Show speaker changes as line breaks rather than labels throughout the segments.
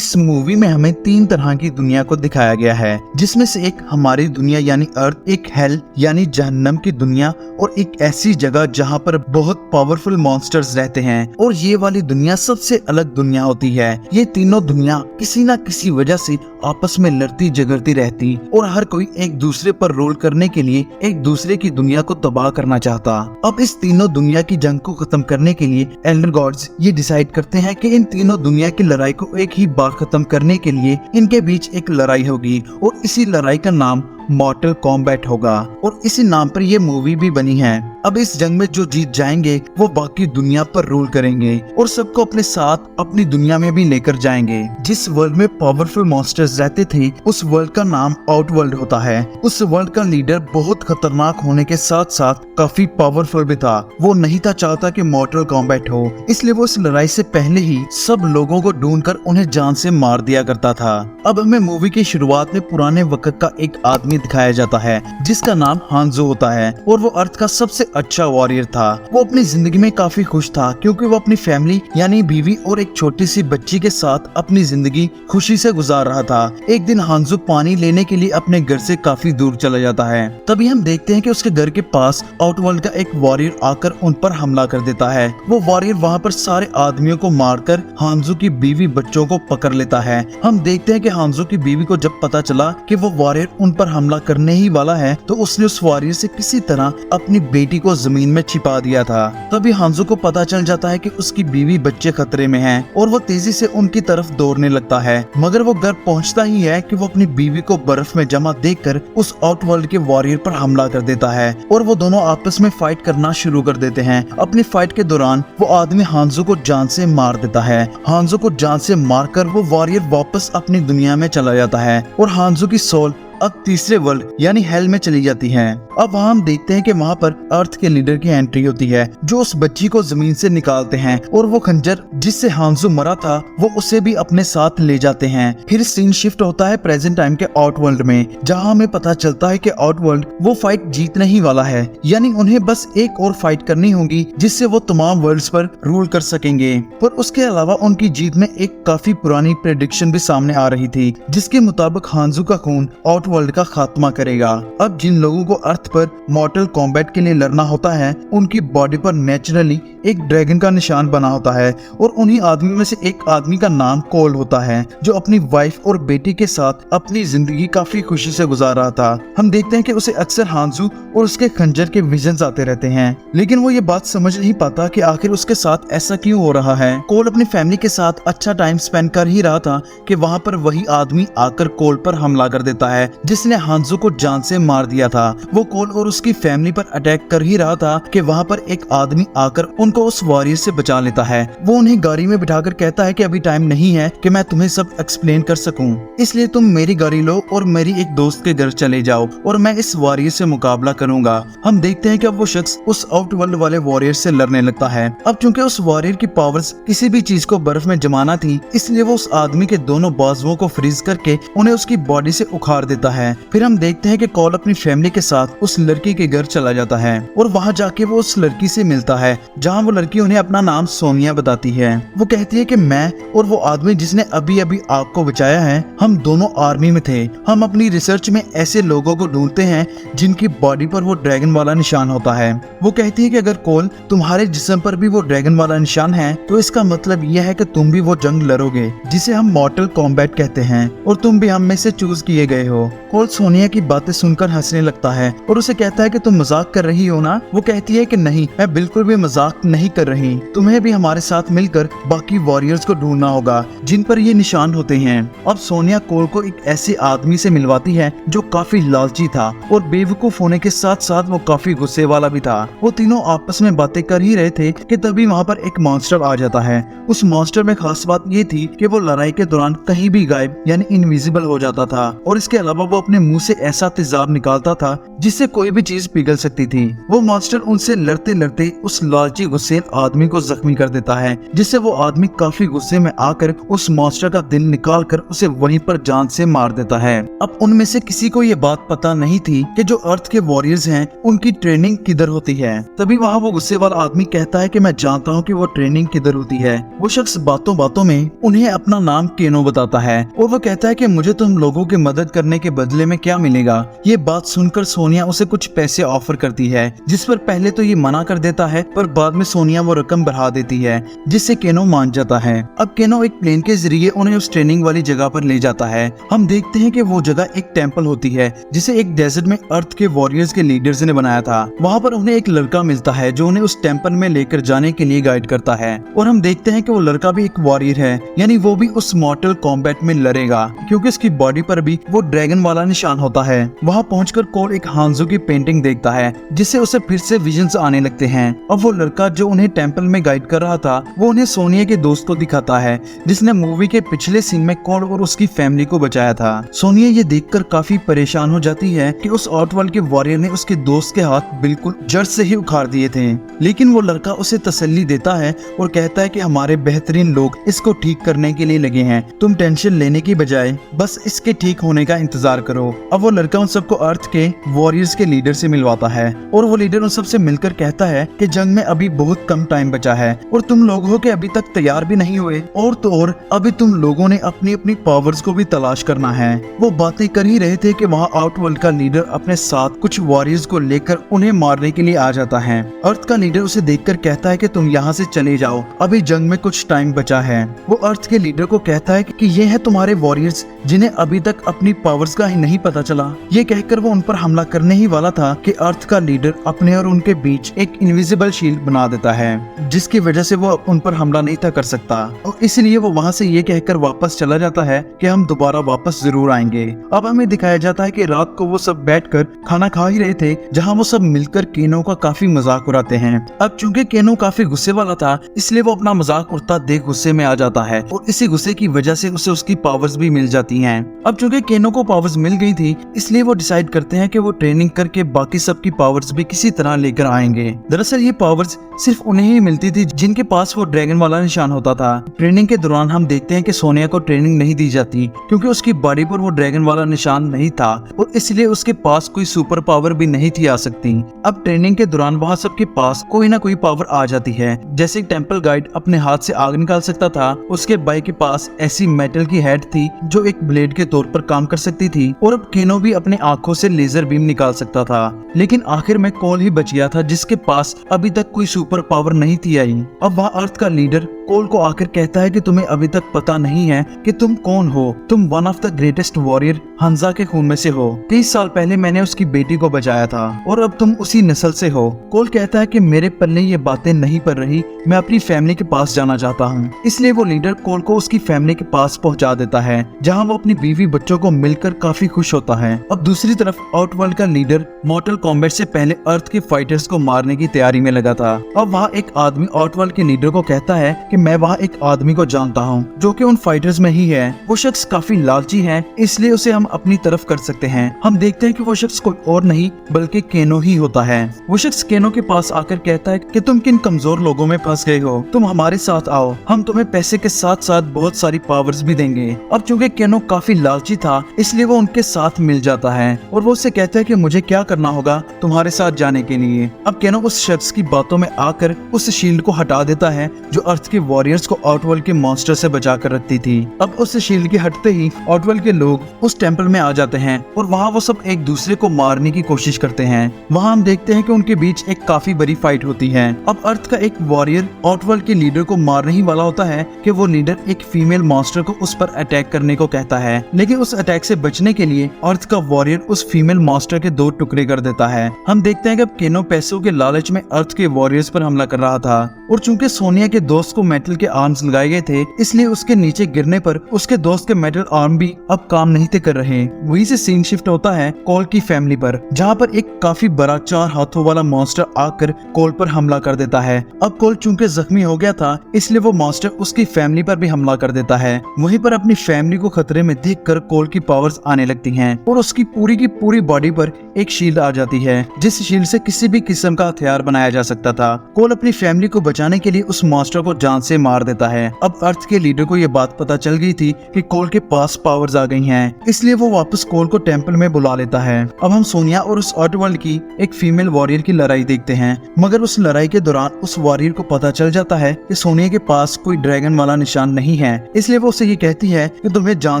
इस मूवी में हमें 3 तरह की दुनिया को दिखाया गया है, जिसमें से एक हमारी दुनिया यानी अर्थ, एक हेल यानी जहन्नम की दुनिया और एक ऐसी जगह जहाँ पर बहुत पावरफुल मॉन्स्टर्स रहते हैं। और ये वाली दुनिया सबसे अलग दुनिया होती है। ये तीनों दुनिया किसी न किसी वजह से आपस में लड़ती झगड़ती रहती और हर कोई एक दूसरे पर रोल करने के लिए एक दूसरे की दुनिया को तबाह करना चाहता। अब इस तीनों दुनिया की जंग को खत्म करने के लिए एल्डर गॉड्स ये डिसाइड करते हैं कि इन तीनों दुनिया की लड़ाई को एक ही बार खत्म करने के लिए इनके बीच एक लड़ाई होगी और इसी लड़ाई का नाम मॉर्टल कॉम्बैट होगा और इसी नाम पर ये मूवी भी बनी है। अब इस जंग में जो जीत जाएंगे वो बाकी दुनिया पर रूल करेंगे और सबको अपने साथ अपनी दुनिया में भी लेकर जाएंगे। जिस वर्ल्ड में पावरफुल मॉन्स्टर्स रहते थे उस वर्ल्ड का नाम आउटवर्ल्ड होता है। उस वर्ल्ड का लीडर बहुत खतरनाक होने के साथ साथ काफी पावरफुल भी था। वो नहीं था चाहता कि मॉर्टल कॉम्बैट हो, इसलिए वो इस लड़ाई से पहले ही सब लोगों को ढूंढकर उन्हें जान से मार दिया करता था। अब हमें मूवी की शुरुआत में पुराने वक्त का एक आदमी दिखाया जाता है जिसका नाम हांजो होता है और वो अर्थ का सबसे अच्छा वॉरियर था। वो अपनी जिंदगी में काफी खुश था क्योंकि वो अपनी फैमिली यानी बीवी और एक छोटी सी बच्ची के साथ अपनी जिंदगी खुशी से गुजार रहा था। एक दिन हांजो पानी लेने के लिए अपने घर से काफी दूर चला जाता है। तभी हम देखते हैं कि उसके घर के पास आउटवर्ल्ड का एक वॉरियर आकर उन पर हमला कर देता है। वो वॉरियर वहाँ पर सारे आदमियों को मारकर हांजो की बीवी बच्चों को पकड़ लेता है। हम देखते हैं कि हांजो की बीवी को जब पता चला कि वो वॉरियर उन पर हमला करने ही वाला है तो उसने उस वॉरियर से किसी तरह अपनी बेटी को जमीन में छिपा दिया था। तभी हांजो को पता चल जाता है कि उसकी बीवी बच्चे खतरे में हैं और वो तेजी से उनकी तरफ दौड़ने लगता है। मगर वो घर पहुंचता ही है कि वो अपनी बीवी को बर्फ में जमा देखकर उस आउटवर्ल्ड के वॉरियर पर हमला कर देता है और वो दोनों आपस में फाइट करना शुरू कर देते हैं। अपनी फाइट के दौरान वो आदमी हांजो को जान से मार देता है। हांजो को जान से मारकर वो वॉरियर वापस अपनी दुनिया में चला जाता है और हांजो की सोल अब तीसरे वर्ल्ड यानी हेल में चली जाती है। अब वहाँ हम देखते हैं कि वहाँ पर अर्थ के लीडर की एंट्री होती है जो उस बच्ची को जमीन से निकालते हैं और वो खंजर जिससे हांजो मरा था वो उसे भी अपने साथ ले जाते हैं। फिर सीन शिफ्ट होता है प्रेजेंट टाइम के आउटवर्ल्ड में, जहाँ हमें पता चलता है कि आउटवर्ल्ड वो फाइट जीतने ही वाला है, यानी उन्हें बस एक और फाइट करनी होगी जिससे वो तमाम वर्ल्ड्स पर रूल कर सकेंगे। पर उसके अलावा उनकी जीत में एक काफी पुरानी प्रेडिक्शन भी सामने आ रही थी जिसके मुताबिक हांजो का खून वर्ल्ड का खात्मा करेगा। अब जिन लोगों को अर्थ पर मॉर्टल कॉम्बैट के लिए लड़ना होता है उनकी बॉडी पर नेचुरली एक ड्रैगन का निशान बना होता है और उन्हीं आदमी में से एक आदमी का नाम कोल होता है जो अपनी वाइफ और बेटी के साथ अपनी जिंदगी काफी खुशी से गुजार रहा था। हम देखते हैं कि उसे अक्सर हांजो और उसके खंजर के विजन्स आते रहते हैं, लेकिन वो ये बात समझ नहीं पाता कि आखिर उसके साथ ऐसा क्यों हो रहा है। कोल अपनी फैमिली के साथ अच्छा टाइम स्पेंड कर ही रहा था कि वहाँ पर वही आदमी आकर कोल पर हमला कर देता है जिसने हांजो को जान से मार दिया था। वो कोल और उसकी फैमिली पर अटैक कर ही रहा था कि वहाँ पर एक आदमी आकर उनको उस वॉरियर से बचा लेता है। वो उन्हें गाड़ी में बिठाकर कहता है कि अभी टाइम नहीं है कि मैं तुम्हें सब एक्सप्लेन कर सकूं, इसलिए तुम मेरी गाड़ी लो और मेरी एक दोस्त के घर चले जाओ और मैं इस वॉरियर से मुकाबला करूंगा। हम देखते हैं कि अब वो शख्स उस आउटवर्ल्ड वाले वॉरियर से लड़ने लगता है। अब चूंकि उस वॉरियर की पावर्स किसी भी चीज को बर्फ में जमाना थी, इसलिए वो उस आदमी के दोनों बाजुओं को फ्रीज करके उन्हें उसकी बॉडी से उखाड़ देता है। फिर हम देखते हैं कि कॉल अपनी फैमिली के साथ उस लड़की के घर चला जाता है और वहाँ जाके वो उस लड़की से मिलता है, जहाँ वो लड़की उन्हें अपना नाम सोनिया बताती है। वो कहती है कि मैं और वो आदमी जिसने अभी अभी आपको बचाया है, हम दोनों आर्मी में थे। हम अपनी रिसर्च में ऐसे लोगों को ढूंढते हैं जिनकी बॉडी पर वो ड्रैगन वाला निशान होता है। वो कहती है कि अगर कोल तुम्हारे जिस्म पर भी वो ड्रैगन वाला निशान है तो इसका मतलब यह है कि तुम भी वो जंग लड़ोगे जिसे हम मॉर्टल कॉम्बैट कहते हैं और तुम भी हम में से चूज किए गए हो। कोल सोनिया की बातें सुनकर हंसने लगता है और उसे कहता है कि तुम मजाक कर रही हो ना। वो कहती है कि नहीं, मैं बिल्कुल भी मजाक नहीं कर रही, तुम्हें भी हमारे साथ मिलकर बाकी वॉरियर्स को ढूंढना होगा जिन पर ये निशान होते हैं। अब सोनिया कोल को एक ऐसे आदमी से मिलवाती है जो काफी लालची था और बेवकूफ होने के साथ साथ वो काफी गुस्से वाला भी था। वो तीनों आपस में बातें कर ही रहे थे कि तभी वहाँ पर एक मॉन्स्टर आ जाता है। उस मॉन्स्टर में खास बात ये थी कि वो लड़ाई के दौरान कहीं भी गायब यानी इनविजिबल हो जाता था और इसके अलावा अलावा वो अपने मुंह से ऐसा तेजाब निकालता था जिससे कोई भी चीज पिघल सकती थी। वो मॉन्स्टर उनसे लड़ते लड़ते उस लालची गुस्सेल आदमी को जख्मी कर देता है, जिससे वो आदमी काफी गुस्से में आकर उस मॉन्स्टर का दिल निकाल कर उसे वहीं पर जान से मार देता है। अब उनमें से किसी को ये बात पता नहीं थी कि जो अर्थ के वॉरियर्स हैं उनकी ट्रेनिंग किधर होती है। तभी वहाँ वो गुस्से वाला आदमी कहता है कि मैं जानता हूँ कि वो ट्रेनिंग किधर होती है। वो शख्स बातों बातों में उन्हें अपना नाम केनो बताता है और वो कहता है कि मुझे तुम लोगों की मदद करने के बदले में क्या मिलेगा। ये बात सुनकर सोनिया उसे कुछ पैसे ऑफर करती है, जिस पर पहले तो ये मना कर देता है, पर बाद में सोनिया वो रकम बढ़ा देती है, जिससे केनो मान जाता है। अब केनो एक प्लेन के जरिए उन्हें उस ट्रेनिंग वाली जगह पर ले जाता है। हम देखते हैं कि वो जगह एक टेंपल होती है जिसे एक डेजर्ट में अर्थ के वॉरियर्स के लीडर्स ने बनाया था। वहाँ पर उन्हें एक लड़का मिलता है जो उन्हें उस टेंपल में लेकर जाने के लिए गाइड करता है और हम देखते हैं कि वो लड़का भी एक वॉरियर है, यानी वो भी उस मॉर्टल कॉम्बैट में लड़ेगा क्योंकि उसकी बॉडी पर भी वो ड्रैगन वाला निशान होता है। वहाँ पहुंचकर कोल एक हांजो की पेंटिंग देखता है जिससे उसे फिर से विजन्स आने लगते हैं। अब वो लड़का जो उन्हें टेंपल में गाइड कर रहा था वो उन्हें सोनिया के दोस्त को दिखाता है जिसने मूवी के पिछले सीन में कोल और उसकी फैमिली को बचाया था। सोनिया ये देखकर काफी परेशान हो जाती है कि उस आउटवर्ल्ड के वॉरियर ने उसके दोस्त के हाथ बिल्कुल जड़ से ही उखाड़ दिए थे, लेकिन वो लड़का उसे तसल्ली देता है और कहता है कि हमारे बेहतरीन लोग इसको ठीक करने के लिए लगे हैं, तुम टेंशन लेने की बजाय बस इसके ठीक होने का इंतजार करो। अब वो लड़का उन सबको अर्थ के वॉरियर्स के लीडर से मिलवाता है और वो लीडर उन सबसे मिलकर कहता है कि जंग में अभी बहुत कम टाइम बचा है और तुम लोग हो के अभी तक तैयार भी नहीं हुए, और तो और अभी तुम लोगों ने अपनी अपनी पावर्स को भी तलाश करना है। वो बातें कर ही रहे थे कि वहाँ आउटवर्ल्ड का लीडर अपने साथ कुछ वॉरियर्स को लेकर उन्हें मारने के लिए आ जाता है। अर्थ का लीडर उसे देखकर कहता है कि तुम यहाँ से चले जाओ, अभी जंग में कुछ टाइम बचा है। वो अर्थ के लीडर को कहता है कि ये है तुम्हारे वॉरियर्स जिन्हें अभी तक अपनी पावर्स का ही नहीं पता चला। ये कहकर वो उन पर हमला करने ही वाला था कि अर्थ का लीडर अपने और उनके बीच एक इनविजिबल शील्ड बना देता है जिसकी वजह से वो उन पर हमला नहीं था कर सकता, और इसलिए वो वहाँ से ये कहकर वापस चला जाता है कि हम दोबारा वापस जरूर आएंगे। अब हमें दिखाया जाता है कि रात को वो सब बैठकर खाना खा ही रहे थे जहाँ वो सब मिलकर केनो का काफी मजाक उड़ाते हैं। अब चूंकि केनो काफी गुस्से वाला था इसलिए वो अपना मजाक उड़ता देख गुस्से में आ जाता है और इसी गुस्से की वजह से उसे उसकी पावर्स भी मिल जाती हैं। अब चूंकि केनो को पावर्स मिल गई थी इसलिए वो डिसाइड करते हैं कि वो ट्रेनिंग करके बाकी सबकी पावर्स भी किसी तरह लेकर आएंगे। दरअसल ये पावर्स सिर्फ उन्हें ही मिलती थी जिनके पास वो ड्रैगन वाला निशान होता था। ट्रेनिंग के दौरान हम देखते हैं कि सोनिया को ट्रेनिंग नहीं दी जाती क्योंकि उसकी बॉडी पर वो ड्रैगन वाला निशान नहीं था और इसलिए उसके पास कोई सुपर पावर भी नहीं थी आ सकती। अब ट्रेनिंग के दौरान वहाँ सबके पास कोई ना कोई पावर आ जाती है, जैसे टेंपल गाइड अपने हाथ से आग निकाल सकता था, उसके भाई के पास ऐसी मेटल की हेड थी जो एक ब्लेड के तौर पर काम कर सकती थी, और अब केनो भी अपने आंखों से लेजर बीम निकाल सकता था। लेकिन आखिर में कोल ही बच गया था जिसके पास अभी तक कोई सुपर पावर नहीं थी आई। अब वहाँ अर्थ का लीडर कोल को आकर कहता है कि तुम्हें अभी तक पता नहीं है कि तुम कौन हो, तुम one of the greatest warrior हंजा के खून में से हो। 30 साल पहले मैंने उसकी बेटी को बचाया था और अब तुम उसी नस्ल से हो। कोल कहता है कि मेरे पल्ले ये बातें नहीं पड़ रही, मैं अपनी फैमिली के पास जाना चाहता हूँ। इसलिए वो लीडर कोल को उसकी फैमिली के पास पहुँचा देता है जहाँ वो अपनी बीवी बच्चों को मिलकर काफी खुश होता है। अब दूसरी तरफ आउटवर्ल्ड का लीडर मॉर्टल कॉम्बैट से पहले अर्थ के फाइटर्स को मारने की तैयारी में लगा था। अब वहाँ एक आदमी आउटवर्ल्ड के लीडर को कहता है कि मैं वहाँ एक आदमी को जानता हूँ जो कि उन फाइटर्स में ही है। वो शख्स काफी लालची है इसलिए उसे हम अपनी तरफ कर सकते हैं। हम देखते हैं कि वो शख्स कोई और नहीं बल्कि केनो ही होता है। वो शख्स केनो के पास आकर कहता है कि तुम किन कमजोर लोगों में फंस गए हो, तुम हमारे साथ आओ, हम तुम्हें पैसे के साथ साथ बहुत सारी पावर्स भी देंगे। अब चूंकि केनो काफी लालची था इसलिए वो उनके साथ मिल जाता है और वो उससे कहता है कि मुझे क्या करना होगा तुम्हारे साथ जाने के लिए। अब केनो उस शख्स की बातों में आकर उस शील्ड को हटा देता है जो अर्थ के वॉरियर्स को आउटवर्ल्ड के मॉन्स्टर से बचा कर रखती थी। अब उस शील्ड के हटते ही आउटवर्ल्ड के लोग उस टेंपल में आ जाते हैं और वहाँ वो सब एक दूसरे को मारने की कोशिश करते हैं। वहाँ हम देखते हैं कि उनके बीच एक काफी बड़ी फाइट होती है। अब अर्थ का एक वॉरियर आउटवर्ल्ड के लीडर को मारने ही वाला होता है कि वो लीडर एक फीमेल मॉन्स्टर को उस पर अटैक करने को कहता है, लेकिन उस अटैक से बचने के लिए अर्थ का वॉरियर उस फीमेल मॉन्स्टर के 2 टुकड़े कर देता है। हम देखते हैं कि अब केनो पैसों के लालच में अर्थ के वॉरियर्स पर हमला कर रहा था और चूंकि सोनिया के दोस्त को मेटल के आर्म्स लगाए गए थे, इसलिए उसके नीचे गिरने पर उसके दोस्त के मेटल आर्म भी अब काम नहीं थे कर रहे। वहीं से सीन शिफ्ट होता है कोल की फैमिली पर, जहाँ पर एक काफी बड़ा 4 हाथों वाला मॉन्स्टर आकर कोल पर हमला कर देता है। अब कोल चूंकि जख्मी हो गया था, इसलिए वो मॉन्स्टर उसकी फैमिली पर भी हमला कर देता है। वहीं पर अपनी फैमिली को खतरे में देखकर कोल की पावर्स आने लगती हैं और उसकी पूरी की पूरी बॉडी पर एक शील्ड आ जाती है, जिस शील्ड से किसी भी किस्म का हथियार बनाया जा सकता था। कोल अपनी फैमिली को बचाने के लिए उस मॉन्स्टर को जान से मार देता है। अब अर्थ के लीडर को ये बात पता चल गई थी कि कोल के पास पावर्स आ गई हैं, इसलिए वो वापस कोल को टेंपल में बुला लेता है। अब हम सोनिया और उस आउटवर्ल्ड की एक फीमेल वॉरियर की लड़ाई देखते हैं, मगर उस लड़ाई के दौरान उस वॉरियर को पता चल जाता है कि सोनिया के पास कोई ड्रैगन वाला निशान नहीं है, इसलिए वो उसे ये कहती है कि तुम्हें जान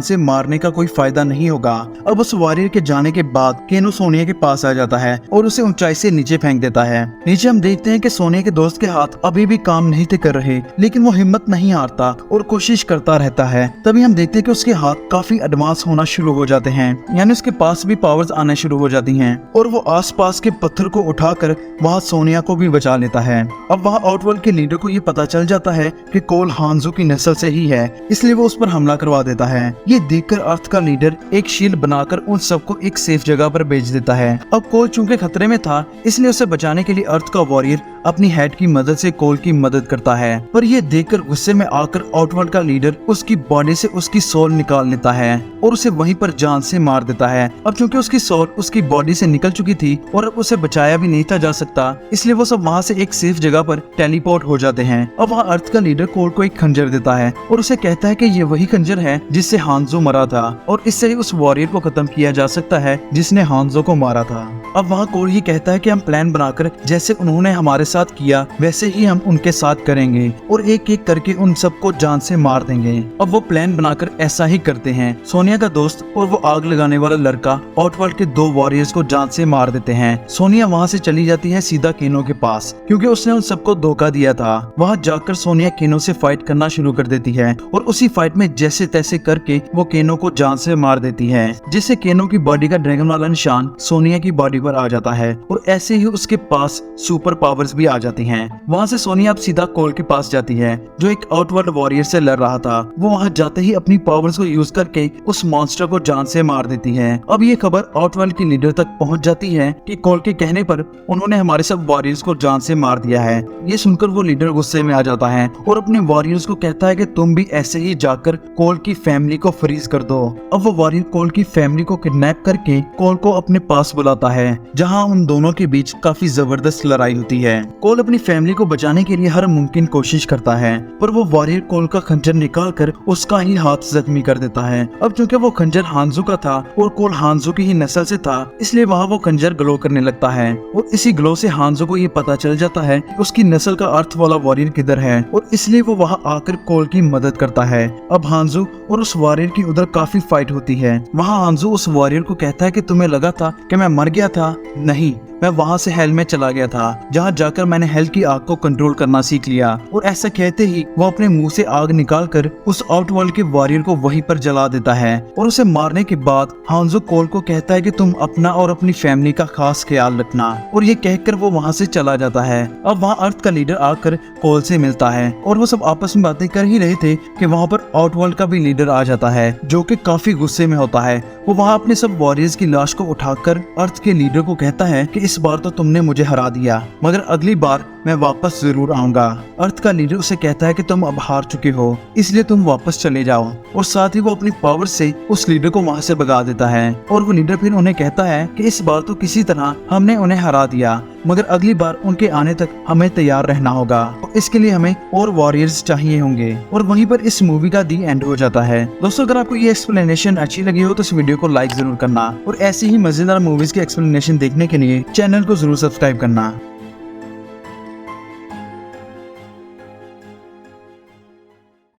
से मारने का कोई फायदा नहीं होगा। अब उस वॉरियर के जाने के बाद केनो सोनिया के पास आ जाता है और उसे ऊंचाई से नीचे फेंक देता है। नीचे हम देखते हैं कि सोनिया के दोस्त के हाथ अभी भी काम नहीं थे कर रहे, लेकिन वो हिम्मत नहीं हारता और कोशिश करता रहता है। तभी हम देखते हैं कि उसके हाथ काफी एडवांस होना शुरू हो जाते हैं, यानी उसके पास भी पावर्स आना शुरू हो जाती हैं और वो आसपास के पत्थर को उठाकर वहाँ सोनिया को भी बचा लेता है। अब वहाँ आउटवर्ल्ड के लीडर को ये पता चल जाता है कि कोल हांजो की नस्ल से ही है, इसलिए वो उस पर हमला करवा देता है। ये देखकर अर्थ का लीडर एक शील्ड बनाकर उन सबको एक सेफ जगह पर भेज देता है। अब कोल चूंकि खतरे में था, इसलिए उसे बचाने के लिए अर्थ का वॉरियर अपनी हेड की मदद से कोल की मदद करता है, पर यह देखकर गुस्से में आकर आउटवर्ल्ड का लीडर उसकी बॉडी से उसकी सोल निकाल लेता है और उसे वहीं पर जान से मार देता है। अब चूंकि उसकी सोल उसकी बॉडी से निकल चुकी थी और अब उसे बचाया भी नहीं था जा सकता, इसलिए वो सब वहाँ से एक सेफ जगह पर टेलीपोर्ट हो जाते हैं। अब वहाँ अर्थ का लीडर कोल को एक खंजर देता है और उसे कहता है कि ये वही खंजर है जिससे हांजो मरा था और इससे ही उस वॉरियर को खत्म किया जा सकता है जिसने हांजो को मारा था। अब वहाँ कोल ये कहता है कि हम प्लान बनाकर जैसे उन्होंने हमारे साथ किया वैसे ही हम उनके साथ करेंगे और एक एक करके उन सबको जान से मार देंगे। अब वो प्लान बनाकर ऐसा ही करते हैं। सोनिया का दोस्त और वो आग लगाने वाला लड़का आउटवर्ल्ड के 2 वॉरियर्स को जान से मार देते हैं। सोनिया वहाँ से चली जाती है सीधा केनो के पास, क्योंकि उसने उन सबको धोखा दिया था। वहाँ जाकर सोनिया केनो से फाइट करना शुरू कर देती है और उसी फाइट में जैसे तैसे करके वो केनो को जान से मार देती है, जिससे केनो की बॉडी का ड्रैगन वाला निशान सोनिया की बॉडी पर आ जाता है और ऐसे ही उसके पास सुपर पावर्स भी आ जाती हैं। वहाँ से सोनिया अब सीधा कोल के पास जाती है, जो एक आउटवर्ल्ड वॉरियर से लड़ रहा था। वो वहाँ जाते ही अपनी पावर्स को यूज करके उस मॉन्स्टर को जान से मार देती है। अब ये खबर आउटवर्ल्ड की लीडर तक पहुँच जाती है कि कोल के कहने पर उन्होंने हमारे सब वॉरियर्स को जान से मार दिया है। ये सुनकर वो लीडर गुस्से में आ जाता है और अपने वॉरियर्स को कहता है कि तुम भी ऐसे ही जाकर कोल की फैमिली को फ्रीज कर दो। अब वो वॉरियर कोल की फैमिली को किडनैप करके कोल को अपने पास बुलाता है, जहाँ उन दोनों के बीच काफी जबरदस्त लड़ाई होती है। कोल अपनी फैमिली को बचाने के लिए हर मुमकिन कोशिश करता है, पर वो वॉरियर कोल का खंजर निकालकर उसका ही हाथ जख्मी कर देता है। अब चूंकि वो खंजर हांजो का था और कोल हांजो की ही नस्ल से था, इसलिए वहाँ वो खंजर ग्लो करने लगता है और इसी ग्लो से हांजो को ये पता चल जाता है कि उसकी नस्ल का अर्थ वाला वॉरियर किधर है और इसलिए वो वहाँ आकर कोल की मदद करता है। अब हांजो और उस वॉरियर की उधर काफी फाइट होती है। वहाँ हांजो उस वॉरियर को कहता है कि तुम्हें लगा था कि मैं मर गया था? नहीं, मैं वहाँ से हेल में चला गया था, जहाँ जाकर मैंने हेल की आग को कंट्रोल करना सीख लिया। और ऐसा कहते ही वो अपने मुंह से आग निकालकर उस आउटवर्ल्ड के वॉरियर को वहीं पर जला देता है और उसे मारने के बाद हांजो कोल को कहता है कि तुम अपना और अपनी फैमिली का खास ख्याल रखना, और ये कहकर वो वहाँ से चला जाता है। अब वहाँ अर्थ का लीडर आकर कोल से मिलता है और वो सब आपस में बातें कर ही रहे थे कि वहाँ पर आउटवर्ल्ड का भी लीडर आ जाता है, जो कि काफी गुस्से में होता है। वो वहाँ अपने सब वॉरियर्स की लाश को उठाकर अर्थ के लीडर को कहता है कि इस बार तो तुमने मुझे हरा दिया, मगर अगली बार मैं वापस जरूर आऊंगा। अर्थ का लीडर उसे कहता है कि तुम अब हार चुके हो, इसलिए तुम वापस चले जाओ, और साथ ही वो अपनी पावर से उस लीडर को वहां से भगा देता है। और वो लीडर फिर उन्हें कहता है कि इस बार तो किसी तरह हमने उन्हें हरा दिया, मगर अगली बार उनके आने तक हमें तैयार रहना होगा, और इसके लिए हमें और वॉरियर्स चाहिए होंगे। और वहीं पर इस मूवी का दी एंड हो जाता है। दोस्तों, अगर आपको ये एक्सप्लेनेशन अच्छी लगी हो तो इस वीडियो को लाइक जरूर करना, और ऐसी ही मजेदार मूवीज के एक्सप्लेनेशन देखने के लिए चैनल को जरूर सब्सक्राइब करना।